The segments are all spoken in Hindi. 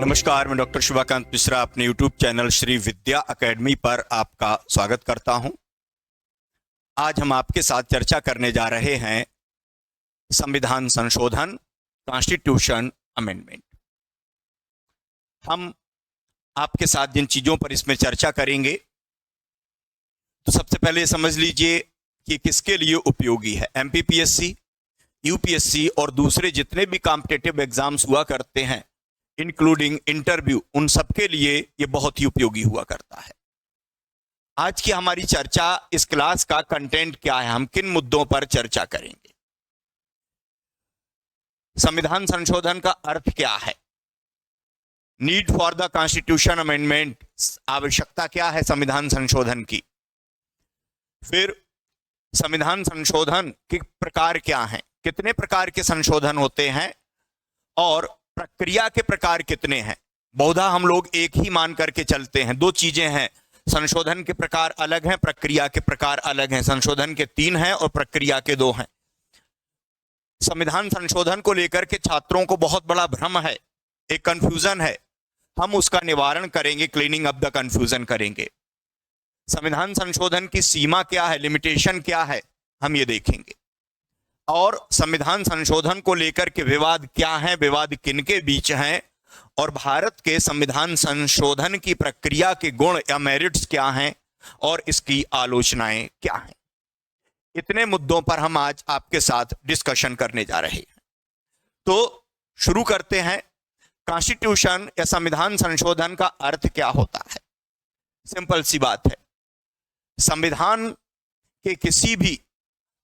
नमस्कार, मैं डॉक्टर शिवाकांत मिश्रा अपने YouTube चैनल श्री विद्या अकेडमी पर आपका स्वागत करता हूं। आज हम आपके साथ चर्चा करने जा रहे हैं संविधान संशोधन, कॉन्स्टिट्यूशन अमेंडमेंट। हम आपके साथ जिन चीज़ों पर इसमें चर्चा करेंगे, तो सबसे पहले समझ लीजिए कि किसके लिए उपयोगी है। MPPSC, UPSC और दूसरे जितने भी कॉम्पिटिटिव एग्जाम्स हुआ करते हैं, इंक्लूडिंग इंटरव्यू, उन सबके लिए ये बहुत ही उपयोगी हुआ करता है। आज की हमारी चर्चा, इस क्लास का कंटेंट क्या है, हम किन मुद्दों पर चर्चा करेंगे। संविधान संशोधन का अर्थ क्या है, need for the constitution amendment, आवश्यकता क्या है संविधान संशोधन की। फिर संविधान संशोधन के प्रकार क्या हैं, कितने प्रकार के संशोधन होते हैं और प्रक्रिया के प्रकार कितने हैं। बहुधा हम लोग एक ही मान करके चलते हैं, दो चीजें हैं, संशोधन के प्रकार अलग हैं, प्रक्रिया के प्रकार अलग हैं। संशोधन के 3 हैं और प्रक्रिया के 2 हैं। संविधान संशोधन को लेकर के छात्रों को बहुत बड़ा भ्रम है, एक कंफ्यूजन है, हम उसका निवारण करेंगे, क्लीनिंग अप द कंफ्यूजन करेंगे। संविधान संशोधन की सीमा क्या है, लिमिटेशन क्या है, हम ये देखेंगे। और संविधान संशोधन को लेकर के विवाद क्या है, विवाद किनके बीच हैं, और भारत के संविधान संशोधन की प्रक्रिया के गुण या मेरिट्स क्या हैं और इसकी आलोचनाएं क्या हैं। इतने मुद्दों पर हम आज आपके साथ डिस्कशन करने जा रहे हैं। तो शुरू करते हैं। कॉन्स्टिट्यूशन या संविधान संशोधन का अर्थ क्या होता है। सिंपल सी बात है, संविधान के किसी भी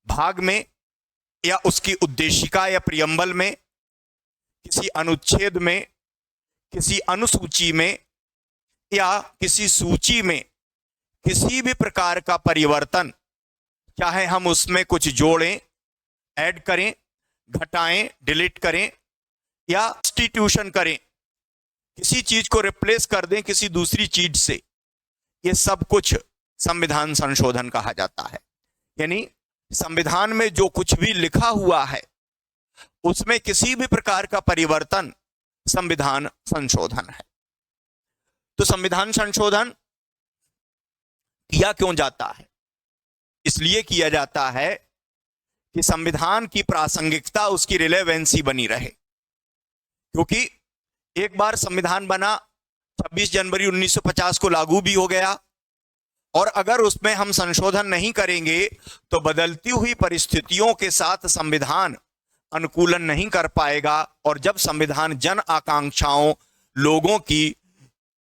भाग में या उसकी उद्देशिका या प्रियम्बल में, किसी अनुच्छेद में, किसी अनुसूची में या किसी सूची में किसी भी प्रकार का परिवर्तन, चाहे हम उसमें कुछ जोड़ें, ऐड करें, घटाएं, डिलीट करें या सब्स्टिट्यूशन करें, किसी चीज को रिप्लेस कर दें किसी दूसरी चीज से, ये सब कुछ संविधान संशोधन कहा जाता है। यानी संविधान में जो कुछ भी लिखा हुआ है उसमें किसी भी प्रकार का परिवर्तन संविधान संशोधन है। तो संविधान संशोधन किया क्यों जाता है, इसलिए किया जाता है कि संविधान की प्रासंगिकता, उसकी रिलेवेंसी बनी रहे। क्योंकि एक बार संविधान बना, 26 जनवरी 1950 को लागू भी हो गया, और अगर उसमें हम संशोधन नहीं करेंगे तो बदलती हुई परिस्थितियों के साथ संविधान अनुकूलन नहीं कर पाएगा। और जब संविधान जन आकांक्षाओं, लोगों की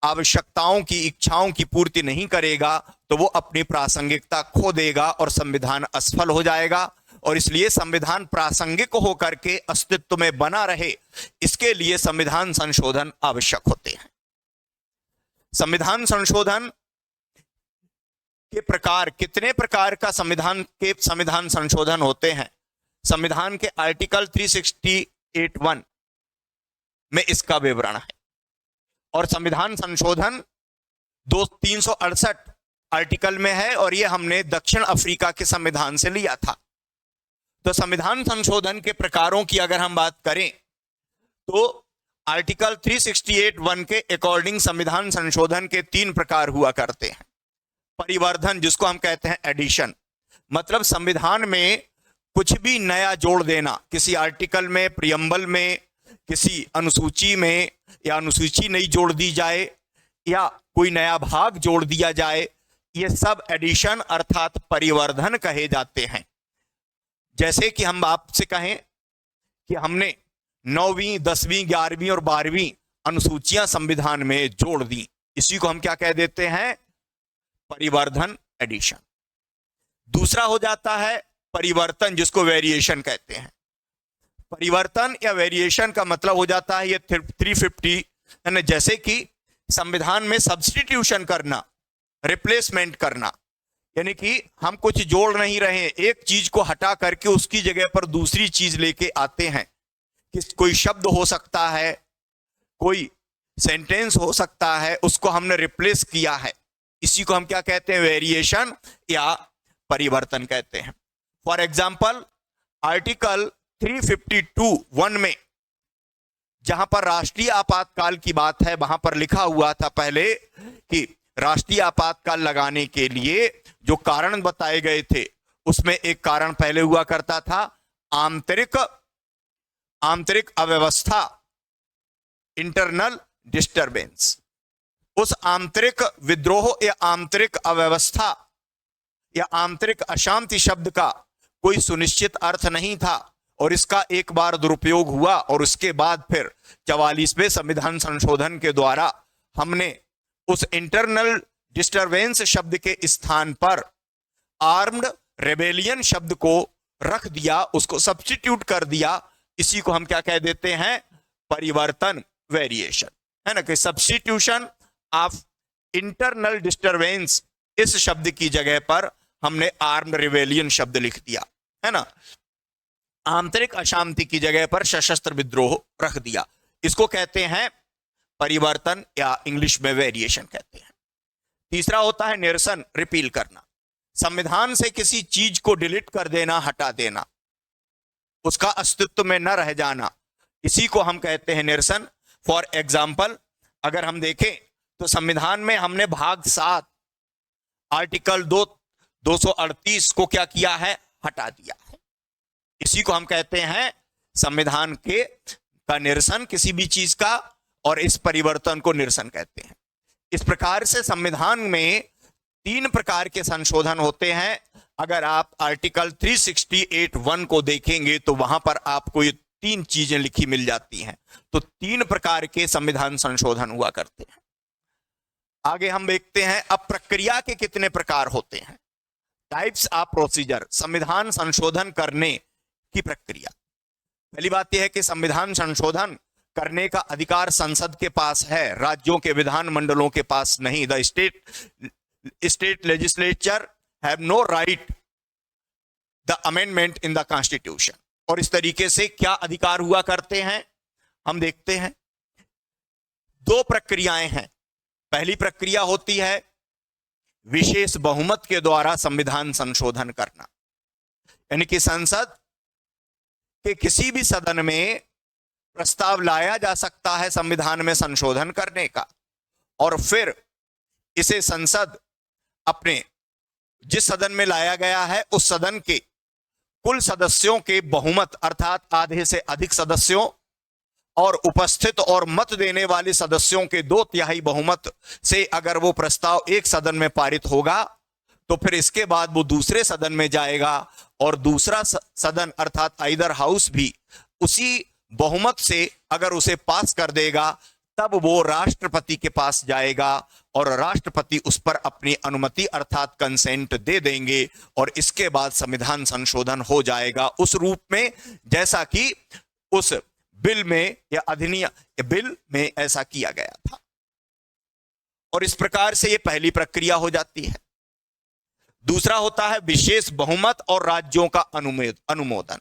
आवश्यकताओं की, इच्छाओं की पूर्ति नहीं करेगा तो वो अपनी प्रासंगिकता खो देगा और संविधान असफल हो जाएगा। और इसलिए संविधान प्रासंगिक होकर के अस्तित्व में बना रहे, इसके लिए संविधान संशोधन आवश्यक होते हैं। संविधान संशोधन के प्रकार, कितने प्रकार का संविधान संशोधन होते हैं, संविधान के आर्टिकल 368(1) में इसका विवरण है। और संविधान संशोधन 368 आर्टिकल में है, और यह हमने दक्षिण अफ्रीका के संविधान से लिया था। तो संविधान संशोधन के प्रकारों की अगर हम बात करें तो आर्टिकल 368(1) के अकॉर्डिंग संविधान संशोधन के 3 प्रकार हुआ करते हैं। परिवर्धन, जिसको हम कहते हैं एडिशन, मतलब संविधान में कुछ भी नया जोड़ देना, किसी आर्टिकल में, प्रियम्बल में, किसी अनुसूची में, या अनुसूची नई जोड़ दी जाए या कोई नया भाग जोड़ दिया जाए, ये सब एडिशन अर्थात परिवर्धन कहे जाते हैं। जैसे कि हम आपसे कहें कि हमने 9वीं, 10वीं, 11वीं और 12वीं अनुसूचियां संविधान में जोड़ दी, इसी को हम क्या कह देते हैं, परिवर्धन, एडिशन। दूसरा हो जाता है परिवर्तन, जिसको वेरिएशन कहते हैं। परिवर्तन या वेरिएशन का मतलब हो जाता है ये 350, यानी जैसे कि संविधान में सब्स्टिट्यूशन करना, रिप्लेसमेंट करना, यानी कि हम कुछ जोड़ नहीं रहे, एक चीज को हटा करके उसकी जगह पर दूसरी चीज लेके आते हैं। कोई शब्द हो सकता है, कोई सेंटेंस हो सकता है, उसको हमने रिप्लेस किया है, इसी को हम क्या कहते हैं, वेरिएशन या परिवर्तन कहते हैं। फॉर एग्जाम्पल आर्टिकल 352(1) में जहां पर राष्ट्रीय आपातकाल की बात है वहां पर लिखा हुआ था पहले कि राष्ट्रीय आपातकाल लगाने के लिए जो कारण बताए गए थे उसमें एक कारण पहले हुआ करता था आंतरिक अव्यवस्था, इंटरनल डिस्टरबेंस। उस आंतरिक विद्रोह या आंतरिक अव्यवस्था या आंतरिक अशांति शब्द का कोई सुनिश्चित अर्थ नहीं था और इसका एक बार दुरुपयोग हुआ और उसके बाद फिर 44वें संविधान संशोधन के द्वारा हमने उस इंटरनल डिस्टरबेंस शब्द के स्थान पर आर्म्ड रेबेलियन शब्द को रख दिया, उसको सब्स्टिट्यूट कर दिया। इसी को हम क्या कह देते हैं, परिवर्तन, वेरिएशन, है ना, कि सब्स्टिट्यूशन ऑफ इंटरनल डिस्टरबेंस, इस शब्द की जगह पर हमने आर्म्ड रिवेलियन शब्द लिख दिया, है ना। आंतरिक अशांति की जगह पर सशस्त्र विद्रोह रख दिया। इसको कहते हैं परिवर्तन या इंग्लिश में वेरिएशन कहते हैं। तीसरा होता है निरसन, रिपील करना। संविधान से किसी चीज को डिलीट कर देना, हटा देना, उसका अस्तित्व में न रह जाना, इसी को हम कहते हैं निरसन। फॉर एग्जाम्पल अगर हम देखें तो संविधान में हमने भाग 7 आर्टिकल 238 को क्या किया है, हटा दिया है। इसी को हम कहते हैं संविधान का निरसन किसी भी चीज का, और इस परिवर्तन को निरसन कहते हैं। इस प्रकार से संविधान में 3 प्रकार के संशोधन होते हैं। अगर आप आर्टिकल 368(1) को देखेंगे तो वहां पर आपको ये 3 चीजें लिखी मिल जाती हैं। तो 3 प्रकार के संविधान संशोधन हुआ करते हैं। आगे हम देखते हैं अब प्रक्रिया के कितने प्रकार होते हैं। टाइप्स ऑफ प्रोसीजर, संविधान संशोधन करने की प्रक्रिया। पहली बात यह है कि संविधान संशोधन करने का अधिकार संसद के पास है, राज्यों के विधान मंडलों के पास नहीं। The state legislature have no right the amendment in the constitution. और इस तरीके से क्या अधिकार हुआ करते हैं, हम देखते हैं 2 प्रक्रियाएं हैं। पहली प्रक्रिया होती है विशेष बहुमत के द्वारा संविधान संशोधन करना, यानी कि संसद के किसी भी सदन में प्रस्ताव लाया जा सकता है संविधान में संशोधन करने का, और फिर इसे संसद अपने जिस सदन में लाया गया है उस सदन के कुल सदस्यों के बहुमत अर्थात आधे से अधिक सदस्यों और उपस्थित और मत देने वाले सदस्यों के 2/3 बहुमत से अगर वो प्रस्ताव एक सदन में पारित होगा तो फिर इसके बाद वो दूसरे सदन में जाएगा और दूसरा सदन अर्थात आइदर हाउस भी उसी बहुमत से अगर उसे पास कर देगा तब वो राष्ट्रपति के पास जाएगा और राष्ट्रपति उस पर अपनी अनुमति अर्थात कंसेंट दे देंगे और इसके बाद संविधान संशोधन हो जाएगा उस रूप में जैसा कि उस बिल में या अधिनियम बिल में ऐसा किया गया था। और इस प्रकार से ये पहली प्रक्रिया हो जाती है। दूसरा होता है विशेष बहुमत और राज्यों का अनुमोदन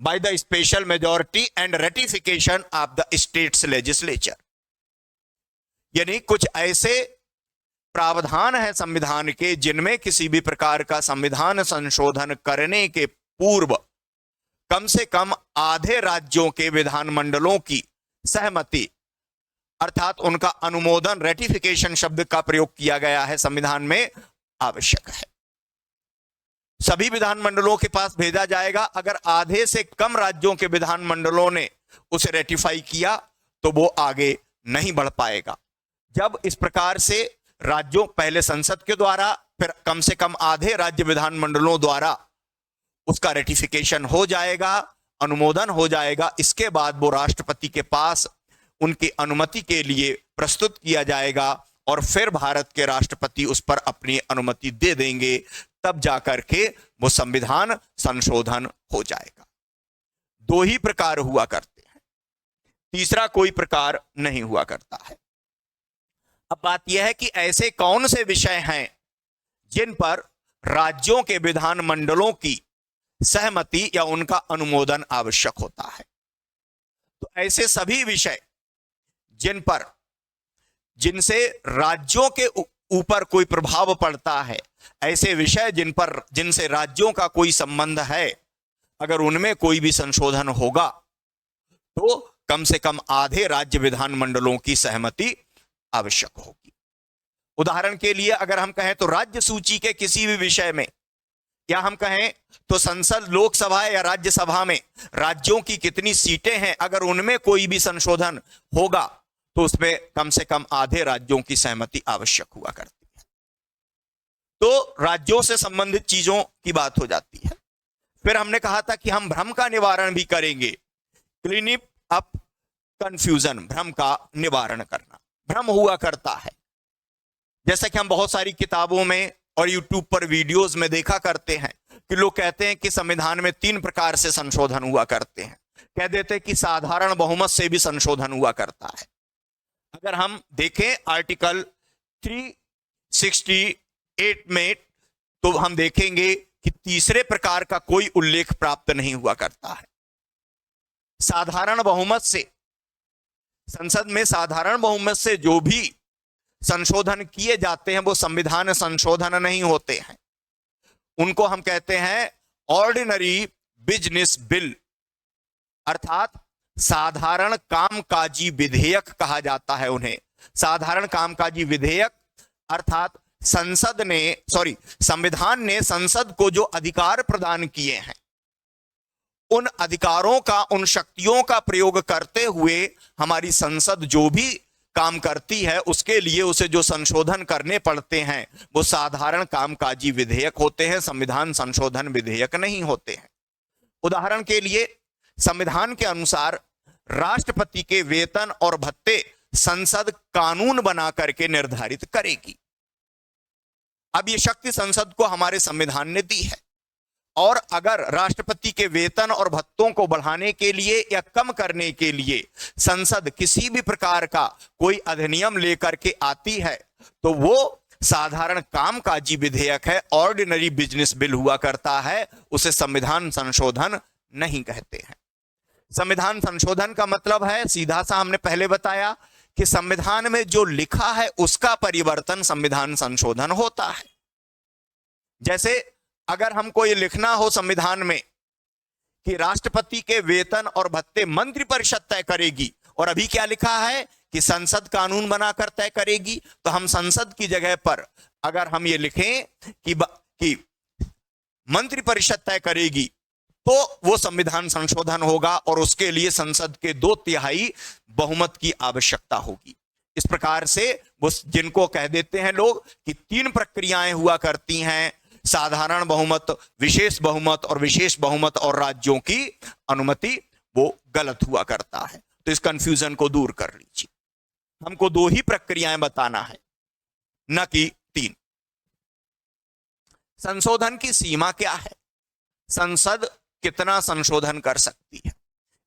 by the special majority and ratification of the states legislature. यानी कुछ ऐसे प्रावधान है संविधान के जिनमें किसी भी प्रकार का संविधान संशोधन करने के पूर्व कम से कम आधे राज्यों के विधानमंडलों की सहमति अर्थात उनका अनुमोदन, रेटिफिकेशन शब्द का प्रयोग किया गया है संविधान में, आवश्यक है। सभी विधानमंडलों के पास भेजा जाएगा। अगर आधे से कम राज्यों के विधानमंडलों ने उसे रेटिफाई किया तो वो आगे नहीं बढ़ पाएगा। जब इस प्रकार से राज्यों पहले संसद के द्वारा फिर कम से कम आधे राज्य विधानमंडलों द्वारा उसका रेटिफिकेशन हो जाएगा, अनुमोदन हो जाएगा, इसके बाद वो राष्ट्रपति के पास उनकी अनुमति के लिए प्रस्तुत किया जाएगा और फिर भारत के राष्ट्रपति उस पर अपनी अनुमति दे देंगे, तब जाकर के वो संविधान संशोधन हो जाएगा। 2 ही प्रकार हुआ करते हैं, तीसरा कोई प्रकार नहीं हुआ करता है। अब बात यह है कि ऐसे कौन से विषय हैं जिन पर राज्यों के विधानमंडलों की सहमति या उनका अनुमोदन आवश्यक होता है। तो ऐसे सभी विषय जिनसे राज्यों के ऊपर कोई प्रभाव पड़ता है, ऐसे विषय जिनसे राज्यों का कोई संबंध है, अगर उनमें कोई भी संशोधन होगा तो कम से कम आधे राज्य विधानमंडलों की सहमति आवश्यक होगी। उदाहरण के लिए अगर हम कहें तो राज्य सूची के किसी भी विषय में, या हम कहें तो संसद, लोकसभा या राज्यसभा में राज्यों की कितनी सीटें हैं, अगर उनमें कोई भी संशोधन होगा तो उसमें कम से कम आधे राज्यों की सहमति आवश्यक हुआ करती है। तो राज्यों से संबंधित चीजों की बात हो जाती है। फिर हमने कहा था कि हम भ्रम का निवारण भी करेंगे, क्लीन अप कंफ्यूजन, भ्रम का निवारण करना। भ्रम हुआ करता है, जैसा कि हम बहुत सारी किताबों में और यूट्यूब पर वीडियोस में देखा करते हैं कि लोग कहते हैं कि संविधान में 3 प्रकार से संशोधन हुआ करते हैं। कह देते हैं कि साधारण बहुमत से भी संशोधन हुआ करता है। अगर हम देखें आर्टिकल 368 में, तो हम देखेंगे कि तीसरे प्रकार का कोई उल्लेख प्राप्त नहीं हुआ करता है। साधारण बहुमत से, संसद में साधारण बहुमत से जो भी संशोधन किए जाते हैं वो संविधान संशोधन नहीं होते हैं, उनको हम कहते हैं ऑर्डिनरी बिजनेस बिल, अर्थात साधारण कामकाजी विधेयक कहा जाता है उन्हें। साधारण कामकाजी विधेयक अर्थात संविधान ने संसद को जो अधिकार प्रदान किए हैं, उन अधिकारों का, उन शक्तियों का प्रयोग करते हुए हमारी संसद जो भी काम करती है उसके लिए उसे जो संशोधन करने पड़ते हैं वो साधारण कामकाजी विधेयक होते हैं, संविधान संशोधन विधेयक नहीं होते हैं। उदाहरण के लिए संविधान के अनुसार राष्ट्रपति के वेतन और भत्ते संसद कानून बना करके निर्धारित करेगी। अब ये शक्ति संसद को हमारे संविधान ने दी है, और अगर राष्ट्रपति के वेतन और भत्तों को बढ़ाने के लिए या कम करने के लिए संसद किसी भी प्रकार का कोई अधिनियम लेकर के आती है तो वो साधारण कामकाजी विधेयक है, ऑर्डिनरी बिजनेस बिल हुआ करता है, उसे संविधान संशोधन नहीं कहते हैं। संविधान संशोधन का मतलब है, सीधा सा हमने पहले बताया कि संविधान में जो लिखा है उसका परिवर्तन संविधान संशोधन होता है। जैसे अगर हमको ये लिखना हो संविधान में कि राष्ट्रपति के वेतन और भत्ते मंत्रिपरिषद तय करेगी, और अभी क्या लिखा है कि संसद कानून बनाकर तय करेगी, तो हम संसद की जगह पर अगर हम ये लिखें कि मंत्रिपरिषद तय करेगी तो वो संविधान संशोधन होगा और उसके लिए संसद के 2/3 बहुमत की आवश्यकता होगी। इस प्रकार से वो जिनको कह देते हैं लोग कि 3 प्रक्रियाएं हुआ करती हैं, साधारण बहुमत, विशेष बहुमत और विशेष बहुमत और राज्यों की अनुमति, वो गलत हुआ करता है। तो इस कंफ्यूजन को दूर कर लीजिए। हमको 2 ही प्रक्रियाएं बताना है, न कि 3। संशोधन की सीमा क्या है? संसद कितना संशोधन कर सकती है?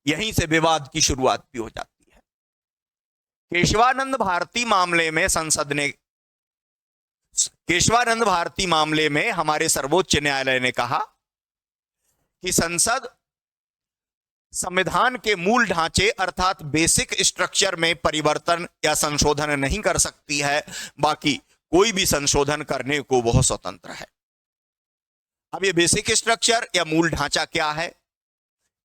यहीं से विवाद की शुरुआत भी हो जाती है। केशवानंद भारती मामले में हमारे सर्वोच्च न्यायालय ने कहा कि संसद संविधान के मूल ढांचे अर्थात बेसिक स्ट्रक्चर में परिवर्तन या संशोधन नहीं कर सकती है, बाकी कोई भी संशोधन करने को वह स्वतंत्र है। अब ये बेसिक स्ट्रक्चर या मूल ढांचा क्या है,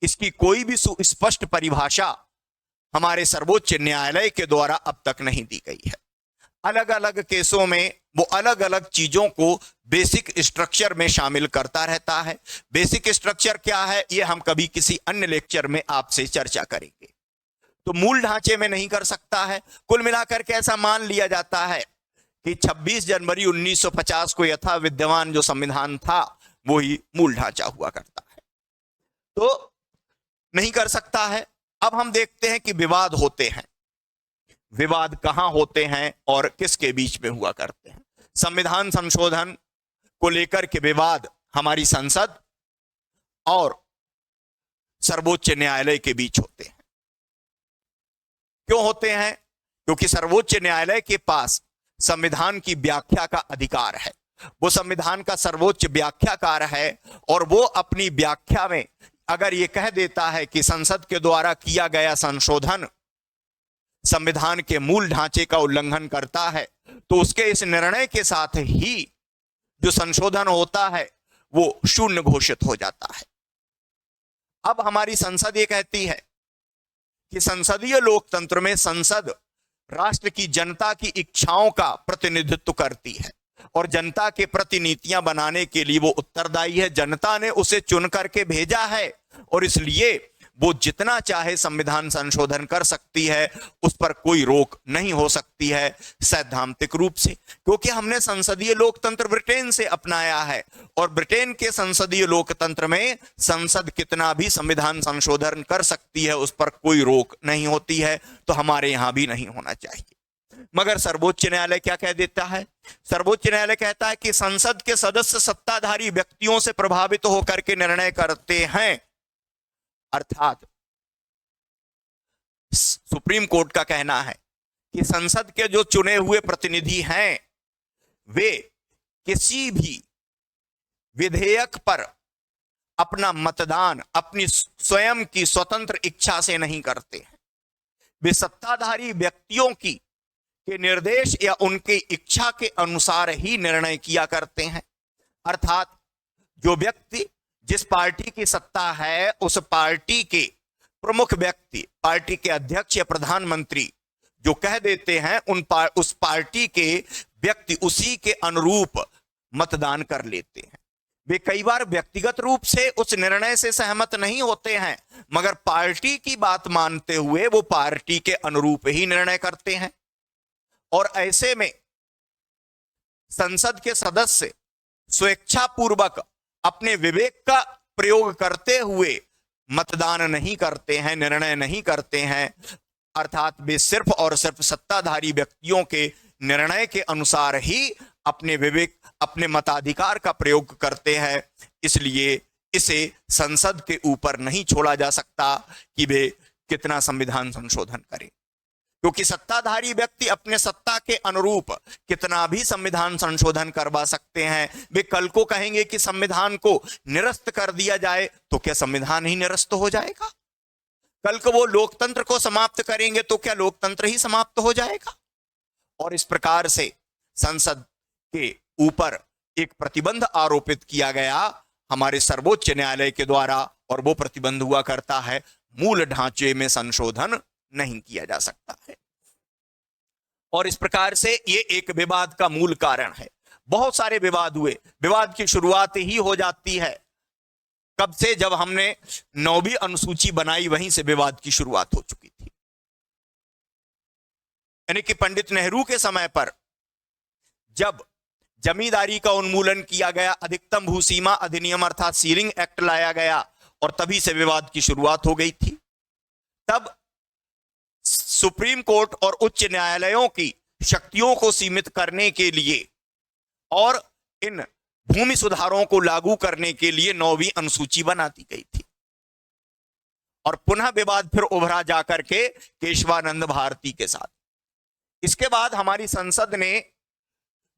इसकी कोई भी सुस्पष्ट परिभाषा हमारे सर्वोच्च न्यायालय के द्वारा अब तक नहीं दी गई है। अलग अलग केसों में वो अलग अलग चीजों को बेसिक स्ट्रक्चर में शामिल करता रहता है। बेसिक स्ट्रक्चर क्या है ये हम कभी किसी अन्य लेक्चर में आपसे चर्चा करेंगे। तो मूल ढांचे में नहीं कर सकता है। कुल मिलाकर के ऐसा मान लिया जाता है कि 26 जनवरी 1950 को यथा विद्यमान जो संविधान था वो ही मूल ढांचा हुआ करता है, तो नहीं कर सकता है। अब हम देखते हैं कि विवाद होते हैं। विवाद कहां होते हैं और किसके बीच में हुआ करते हैं? संविधान संशोधन को लेकर के विवाद हमारी संसद और सर्वोच्च न्यायालय के बीच होते हैं। क्यों होते हैं? क्योंकि सर्वोच्च न्यायालय के पास संविधान की व्याख्या का अधिकार है। वो संविधान का सर्वोच्च व्याख्याकार है और वो अपनी व्याख्या में अगर ये कह देता है कि संसद के द्वारा किया गया संशोधन संविधान के मूल ढांचे का उल्लंघन करता है, तो उसके इस निर्णय के साथ ही जो संशोधन होता है वो शून्य घोषित हो जाता है। अब हमारी संसद ये कहती है कि संसदीय लोकतंत्र में संसद राष्ट्र की जनता की इच्छाओं का प्रतिनिधित्व करती है और जनता के प्रति नीतियां बनाने के लिए वो उत्तरदायी है। जनता ने उसे चुन करके भेजा है और इसलिए वो जितना चाहे संविधान संशोधन कर सकती है, उस पर कोई रोक नहीं हो सकती है सैद्धांतिक रूप से, क्योंकि हमने संसदीय लोकतंत्र ब्रिटेन से अपनाया है और ब्रिटेन के संसदीय लोकतंत्र में संसद कितना भी संविधान संशोधन कर सकती है, उस पर कोई रोक नहीं होती है, तो हमारे यहां भी नहीं होना चाहिए। मगर सर्वोच्च न्यायालय क्या कह देता है? सर्वोच्च न्यायालय कहता है कि संसद के सदस्य सत्ताधारी व्यक्तियों से प्रभावित होकर के निर्णय करते हैं, अर्थात सुप्रीम कोर्ट का कहना है कि संसद के जो चुने हुए प्रतिनिधि हैं वे किसी भी विधेयक पर अपना मतदान अपनी स्वयं की स्वतंत्र इच्छा से नहीं करते हैं। वे सत्ताधारी व्यक्तियों के निर्देश या उनकी इच्छा के अनुसार ही निर्णय किया करते हैं। अर्थात जो व्यक्ति जिस पार्टी की सत्ता है, उस पार्टी के प्रमुख व्यक्ति, पार्टी के अध्यक्ष या प्रधानमंत्री जो कह देते हैं, उस पार्टी के व्यक्ति उसी के अनुरूप मतदान कर लेते हैं। वे कई बार व्यक्तिगत रूप से उस निर्णय से सहमत नहीं होते हैं, मगर पार्टी की बात मानते हुए वो पार्टी के अनुरूप ही निर्णय करते हैं। और ऐसे में संसद के सदस्य स्वेच्छापूर्वक अपने विवेक का प्रयोग करते हुए मतदान नहीं करते हैं, निर्णय नहीं करते हैं, अर्थात वे सिर्फ और सिर्फ सत्ताधारी व्यक्तियों के निर्णय के अनुसार ही अपने विवेक, अपने मताधिकार का प्रयोग करते हैं। इसलिए इसे संसद के ऊपर नहीं छोड़ा जा सकता कि वे कितना संविधान संशोधन करें, क्योंकि सत्ताधारी व्यक्ति अपने सत्ता के अनुरूप कितना भी संविधान संशोधन करवा सकते हैं। वे कल को कहेंगे कि संविधान को निरस्त कर दिया जाए, तो क्या संविधान ही निरस्त हो जाएगा? कल को वो लोकतंत्र को समाप्त करेंगे तो क्या लोकतंत्र ही समाप्त हो जाएगा? और इस प्रकार से संसद के ऊपर एक प्रतिबंध आरोपित किया गया हमारे सर्वोच्च न्यायालय के द्वारा, और वो प्रतिबंध हुआ करता है मूल ढांचे में संशोधन नहीं किया जा सकता है। और इस प्रकार से ये एक विवाद का मूल कारण है। बहुत सारे विवाद हुए। विवाद की शुरुआत ही हो जाती है कब से? जब हमने 9वीं अनुसूची बनाई, वहीं से विवाद की शुरुआत हो चुकी थी। यानी कि पंडित नेहरू के समय पर जब जमींदारी का उन्मूलन किया गया, अधिकतम भूसीमा अधिनियम अर्थात सीलिंग एक्ट लाया गया, और तभी से विवाद की शुरुआत हो गई थी। तब सुप्रीम कोर्ट और उच्च न्यायालयों की शक्तियों को सीमित करने के लिए और इन भूमि सुधारों को लागू करने के लिए 9वीं अनुसूची बना दी गई थी। और पुनः विवाद फिर उभरा जाकर के केशवानंद भारती के साथ। इसके बाद हमारी संसद ने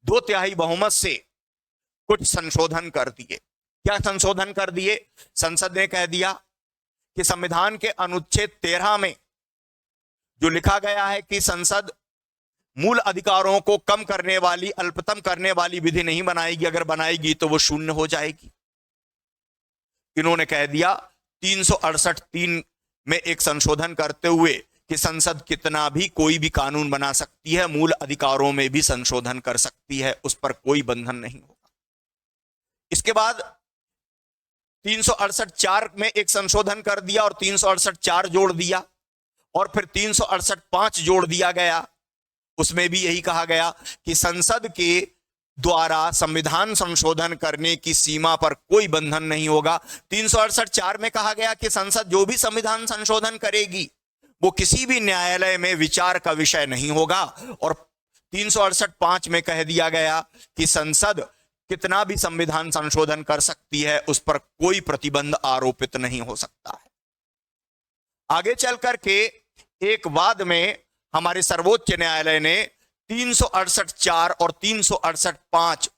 2/3 बहुमत से कुछ संशोधन कर दिए। क्या संशोधन कर दिए? संसद ने कह दिया कि संविधान के अनुच्छेद 13 में जो लिखा गया है कि संसद मूल अधिकारों को कम करने वाली, अल्पतम करने वाली विधि नहीं बनाएगी, अगर बनाएगी तो वो शून्य हो जाएगी। इन्होंने कह दिया 368(3) में एक संशोधन करते हुए कि संसद कितना भी कोई भी कानून बना सकती है, मूल अधिकारों में भी संशोधन कर सकती है, उस पर कोई बंधन नहीं होगा। इसके बाद 368(4) में एक संशोधन कर दिया और 368(4) जोड़ दिया, और फिर 368(5) जोड़ दिया गया। उसमें भी यही कहा गया कि संसद के द्वारा संविधान संशोधन करने की सीमा पर कोई बंधन नहीं होगा। 368(4) में कहा गया कि संसद जो भी संविधान संशोधन करेगी वो किसी भी न्यायालय में विचार का विषय नहीं होगा। और 368(5) में कह दिया गया कि संसद कितना भी संविधान संशोधन कर सकती है, उस पर कोई प्रतिबंध आरोपित नहीं हो सकता है। आगे चल करके एक वाद में हमारे सर्वोच्च न्यायालय ने 368(4) और 368(5)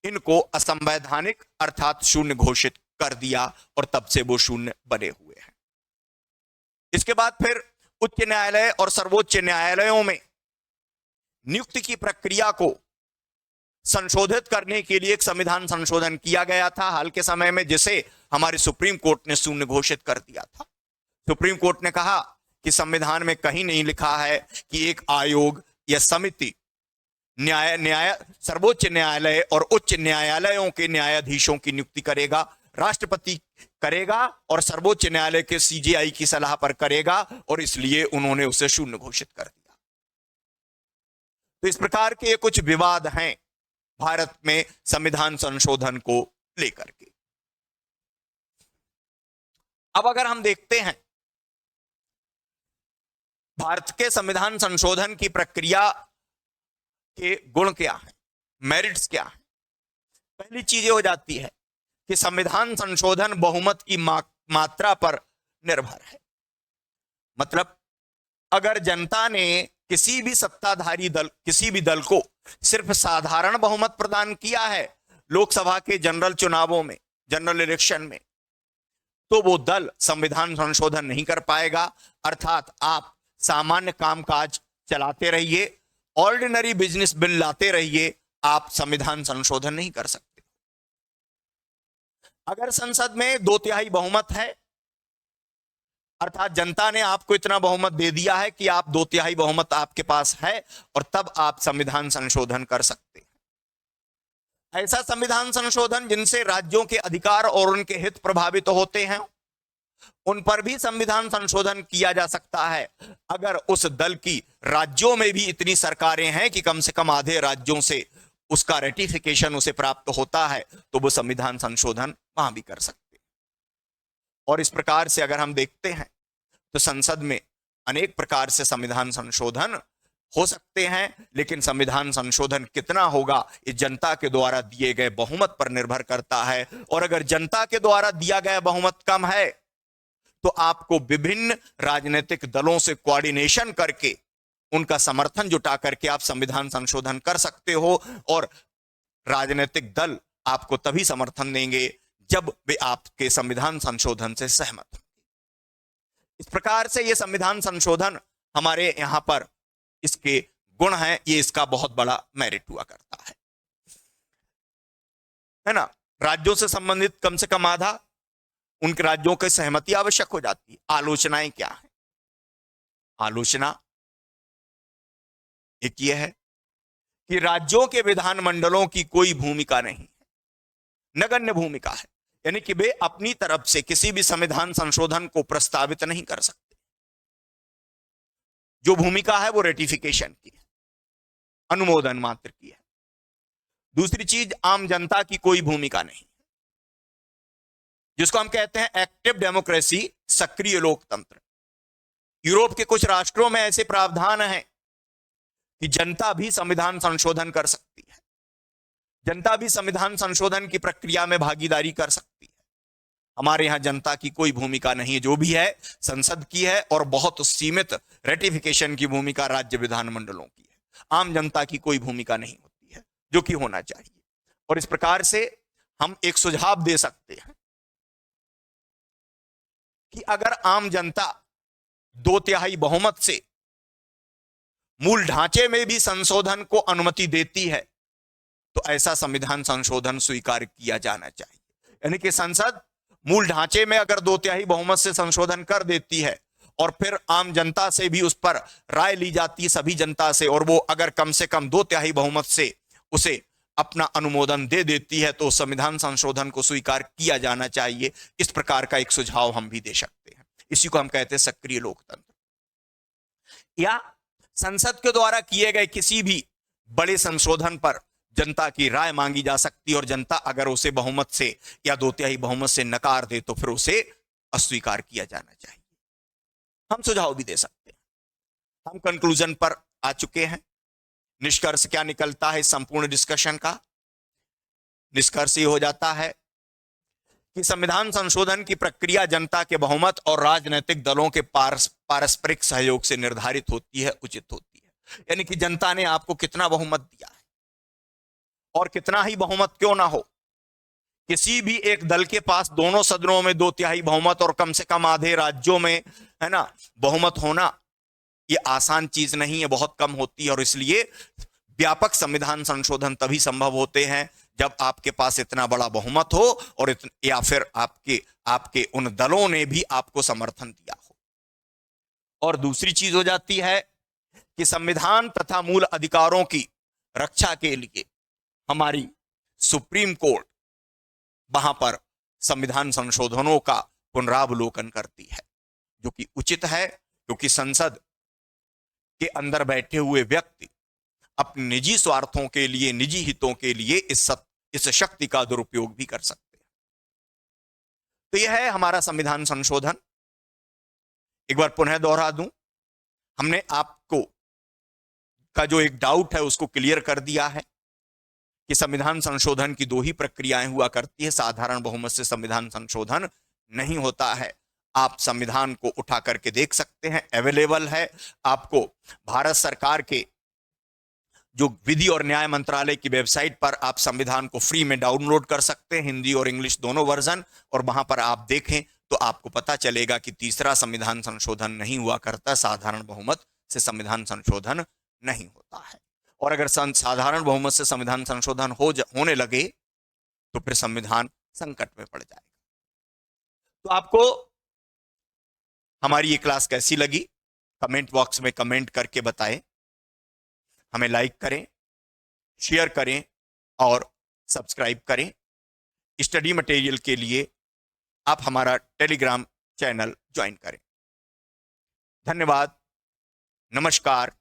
इनको असंवैधानिक अर्थात शून्य घोषित कर दिया, और तब से वो शून्य बने हुए हैं। इसके बाद फिर उच्च न्यायालय और सर्वोच्च न्यायालयों में नियुक्ति की प्रक्रिया को संशोधित करने के लिए एक संविधान संशोधन किया गया था हाल के समय में, जिसे हमारे सुप्रीम कोर्ट ने शून्य घोषित कर दिया था। सुप्रीम कोर्ट ने कहा कि संविधान में कहीं नहीं लिखा है कि एक आयोग या समिति सर्वोच्च न्यायालय और उच्च न्यायालयों के न्यायाधीशों की नियुक्ति करेगा। राष्ट्रपति करेगा और सर्वोच्च न्यायालय के सीजेआई की सलाह पर करेगा, और इसलिए उन्होंने उसे शून्य घोषित कर दिया। तो इस प्रकार के कुछ विवाद हैं भारत में संविधान संशोधन को लेकर के। अब अगर हम देखते हैं भारत के संविधान संशोधन की प्रक्रिया के गुण क्या हैं, मेरिट्स क्या हैं, पहली चीज हो जाती है कि संविधान संशोधन बहुमत की मात्रा पर निर्भर है। मतलब अगर जनता ने किसी भी सत्ताधारी दल, किसी भी दल को सिर्फ साधारण बहुमत प्रदान किया है लोकसभा के जनरल चुनावों में, जनरल इलेक्शन में, तो वो दल संविधान संशोधन नहीं कर पाएगा। अर्थात आप सामान्य कामकाज चलाते रहिए, ऑर्डिनरी बिजनेस बिल लाते रहिए, आप संविधान संशोधन नहीं कर सकते। अगर संसद में 2/3 बहुमत है, अर्थात जनता ने आपको इतना बहुमत दे दिया है कि आप 2/3 बहुमत आपके पास है, और तब आप संविधान संशोधन कर सकते हैं। ऐसा संविधान संशोधन जिनसे राज्यों के अधिकार और उनके हित प्रभावित होते हैं, उन पर भी संविधान संशोधन किया जा सकता है। अगर उस दल की राज्यों में भी इतनी सरकारें हैं कि कम से कम आधे राज्यों से उसका रेटिफिकेशन उसे प्राप्त होता है, तो वो संविधान संशोधन वहां भी कर सकते हैं। और इस प्रकार से अगर हम देखते हैं तो संसद में अनेक प्रकार से संविधान संशोधन हो सकते हैं, लेकिन संविधान संशोधन कितना होगा ये जनता के द्वारा दिए गए बहुमत पर निर्भर करता है। और अगर जनता के द्वारा दिया गया बहुमत कम है तो आपको विभिन्न राजनीतिक दलों से कोऑर्डिनेशन करके उनका समर्थन जुटा करके आप संविधान संशोधन कर सकते हो, और राजनीतिक दल आपको तभी समर्थन देंगे जब वे आपके संविधान संशोधन से सहमत होंगे। इस प्रकार से ये संविधान संशोधन हमारे यहां पर इसके गुण हैं, ये इसका बहुत बड़ा मेरिट हुआ करता है ना। राज्यों से संबंधित कम से कम आधा उनके राज्यों की सहमति आवश्यक हो जाती है। आलोचनाएं क्या है? आलोचना एक ये है कि राज्यों के विधानमंडलों की कोई भूमिका नहीं है, नगण्य भूमिका है, यानी कि वे अपनी तरफ से किसी भी संविधान संशोधन को प्रस्तावित नहीं कर सकते। जो भूमिका है वो रेटिफिकेशन की है, अनुमोदन मात्र की है। दूसरी चीज, आम जनता की कोई भूमिका नहीं, जिसको हम कहते हैं एक्टिव डेमोक्रेसी, सक्रिय लोकतंत्र। यूरोप के कुछ राष्ट्रों में ऐसे प्रावधान हैं कि जनता भी संविधान संशोधन कर सकती है, जनता भी संविधान संशोधन की प्रक्रिया में भागीदारी कर सकती है। हमारे यहां जनता की कोई भूमिका नहीं है, जो भी है संसद की है, और बहुत सीमित रेटिफिकेशन की भूमिका राज्य विधानमंडलों की है। आम जनता की कोई भूमिका नहीं होती है, जो कि होना चाहिए। और इस प्रकार से हम एक सुझाव दे सकते हैं कि अगर आम जनता 2/3 बहुमत से मूल ढांचे में भी संशोधन को अनुमति देती है, तो ऐसा संविधान संशोधन स्वीकार किया जाना चाहिए। यानी कि संसद मूल ढांचे में अगर 2/3 बहुमत से संशोधन कर देती है, और फिर आम जनता से भी उस पर राय ली जाती है, सभी जनता से, और वो अगर कम से कम 2/3 बहुमत से उसे अपना अनुमोदन दे देती है, तो संविधान संशोधन को स्वीकार किया जाना चाहिए। इस प्रकार का एक सुझाव हम भी दे सकते हैं। इसी को हम कहते हैं सक्रिय लोकतंत्र। या संसद के द्वारा किए गए किसी भी बड़े संशोधन पर जनता की राय मांगी जा सकती है, और जनता अगर उसे बहुमत से या 2/3 बहुमत से नकार दे तो फिर उसे अस्वीकार किया जाना चाहिए। हम सुझाव भी दे सकते हैं। हम कंक्लूजन पर आ चुके हैं। निष्कर्ष क्या निकलता है संपूर्ण डिस्कशन का? निष्कर्ष ये हो जाता है कि संविधान संशोधन की प्रक्रिया जनता के बहुमत और राजनीतिक दलों के पारस्परिक सहयोग से निर्धारित होती है, उचित होती है। यानी कि जनता ने आपको कितना बहुमत दिया है, और कितना ही बहुमत क्यों ना हो, किसी भी एक दल के पास दोनों सदनों में 2/3 बहुमत और कम से कम आधे राज्यों में, है ना, बहुमत होना ये आसान चीज नहीं है, बहुत कम होती है। और इसलिए व्यापक संविधान संशोधन तभी संभव होते हैं जब आपके पास इतना बड़ा बहुमत हो, और या फिर आपके उन दलों ने भी आपको समर्थन दिया हो। और दूसरी चीज हो जाती है कि संविधान तथा मूल अधिकारों की रक्षा के लिए हमारी सुप्रीम कोर्ट वहां पर संविधान संशोधनों का पुनरावलोकन करती है, जो कि उचित है, क्योंकि संसद के अंदर बैठे हुए व्यक्ति अपने निजी स्वार्थों के लिए, निजी हितों के लिए इस शक्ति का दुरुपयोग भी कर सकते हैं। तो यह है हमारा संविधान संशोधन। एक बार पुनः दोहरा दूं, हमने आपको का जो एक डाउट है उसको क्लियर कर दिया है कि संविधान संशोधन की दो ही प्रक्रियाएं हुआ करती है। साधारण बहुमत से संविधान संशोधन नहीं होता है। आप संविधान को उठा करके देख सकते हैं, अवेलेबल है आपको भारत सरकार के जो विधि और न्याय मंत्रालय की वेबसाइट पर आप संविधान को फ्री में डाउनलोड कर सकते हैं, हिंदी और इंग्लिश दोनों वर्जन, और वहां पर आप देखें तो आपको पता चलेगा कि तीसरा संविधान संशोधन नहीं हुआ करता, साधारण बहुमत से संविधान संशोधन नहीं होता है। और अगर साधारण बहुमत से संविधान संशोधन होने लगे तो फिर संविधान संकट में पड़ जाएगा। तो आपको हमारी ये क्लास कैसी लगी कमेंट बॉक्स में कमेंट करके बताएं। हमें लाइक करें, शेयर करें और सब्सक्राइब करें। स्टडी मटेरियल के लिए आप हमारा टेलीग्राम चैनल ज्वाइन करें। धन्यवाद, नमस्कार।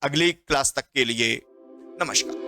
अगली क्लास तक के लिए नमस्कार।